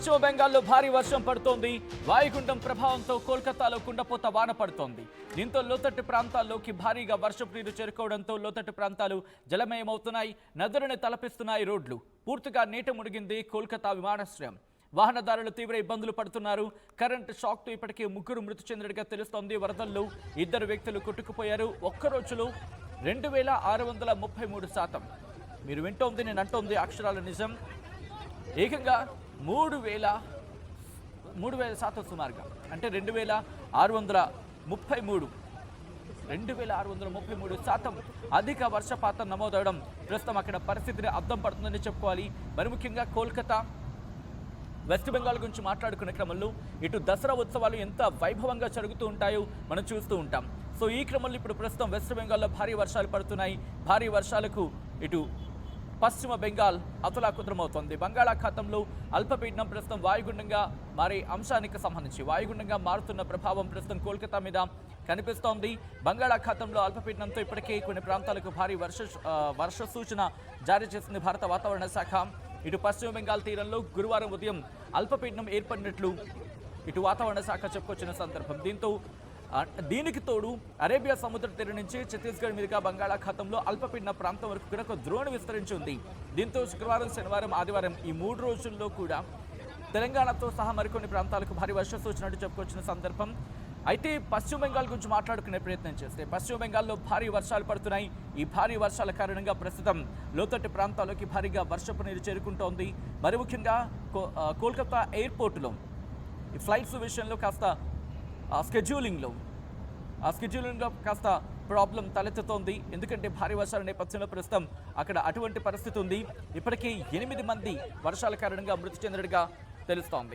పశ్చిమ బెంగాల్లో భారీ వర్షం పడుతోంది. వాయుగుండం ప్రభావంతో కోల్కతాలో కుండపోత వాన పడుతోంది. దీంతో లోతట్టు ప్రాంతాల్లోకి భారీగా వర్షపు నీరు చేరుకోవడంతో లోతట్టు ప్రాంతాలు జలమయమవుతున్నాయి. నదులను తలపిస్తున్నాయి రోడ్లు. పూర్తిగా నీట మునిగింది కోల్కతా విమానాశ్రయం. వాహనదారులు తీవ్ర ఇబ్బందులు పడుతున్నారు. కరెంట్ షాక్తో ఇప్పటికే 3 మృతి చెందినట్టుగా తెలుస్తోంది. వరదల్లో 2 వ్యక్తులు కొట్టుకుపోయారు. ఒక్క రోజులో 2633 శాతం. మీరు వింటోంది, నేను అంటోంది అక్షరాల నిజం. ఏకంగా 3000 శాతం సుమారుగా, అంటే 2633 శాతం అధిక వర్షపాతం నమోదవడం ప్రస్తుతం అక్కడ పరిస్థితిని అద్దం పడుతుందని చెప్పుకోవాలి. మరి ముఖ్యంగా కోల్కతా, వెస్ట్ బెంగాల్ గురించి మాట్లాడుకునే క్రమంలో ఇటు దసరా ఉత్సవాలు ఎంత వైభవంగా జరుగుతూ ఉంటాయో మనం చూస్తూ ఉంటాం. సో ఈ క్రమంలో ఇప్పుడు ప్రస్తుతం వెస్ట్ బెంగాల్లో భారీ వర్షాలు పడుతున్నాయి. భారీ వర్షాలకు ఇటు పశ్చిమ బెంగాల్ అతలాకుతలమవుతోంది. బంగాళాఖాతంలో అల్పపీడనం ప్రస్తుతం వాయుగుండంగా మారే అంశానికి సంబంధించి వాయుగుండంగా మారుతున్న ప్రభావం ప్రస్తుతం కోల్కతా మీద కనిపిస్తోంది. బంగాళాఖాతంలో అల్పపీడనంతో ఇప్పటికే కొన్ని ప్రాంతాలకు భారీ వర్ష సూచన జారీ చేసింది భారత వాతావరణ శాఖ. ఇటు పశ్చిమ బెంగాల్ తీరంలో గురువారం ఉదయం అల్పపీడనం ఏర్పడినట్లు ఇటు వాతావరణ శాఖ చెప్పుకొచ్చిన సందర్భం. దీనికి తోడు అరేబియా సముద్ర తీరం నుంచి ఛత్తీస్గఢ్ మీదుగా బంగాళాఖాతంలో అల్పపీడన ప్రాంతం వరకు కూడా ఒక ద్రోణి విస్తరించి ఉంది. దీంతో శుక్రవారం, శనివారం, ఆదివారం ఈ 3 రోజుల్లో కూడా తెలంగాణతో సహా మరికొన్ని ప్రాంతాలకు భారీ వర్ష సూచనట్టు చెప్పుకొచ్చిన సందర్భం. అయితే పశ్చిమ బెంగాల్ గురించి మాట్లాడుకునే ప్రయత్నం చేస్తే పశ్చిమ బెంగాల్లో భారీ వర్షాలు పడుతున్నాయి. ఈ భారీ వర్షాల కారణంగా ప్రస్తుతం లోతట్టు ప్రాంతాల్లోకి భారీగా వర్షపు నీరు చేరుకుంటోంది. మరి ముఖ్యంగా కోల్కతా ఎయిర్పోర్టులో ఈ ఫ్లైట్స్ విషయంలో కాస్త స్కెడ్యూలింగ్లో కాస్త ప్రాబ్లం తలెత్తుతోంది. ఎందుకంటే భారీ వర్షాల నేపథ్యంలో ప్రస్తుతం అక్కడ అటువంటి పరిస్థితి ఉంది. ఇప్పటికీ 8 మంది వర్షాల కారణంగా మృతి చెందినట్టుగా తెలుస్తోంది.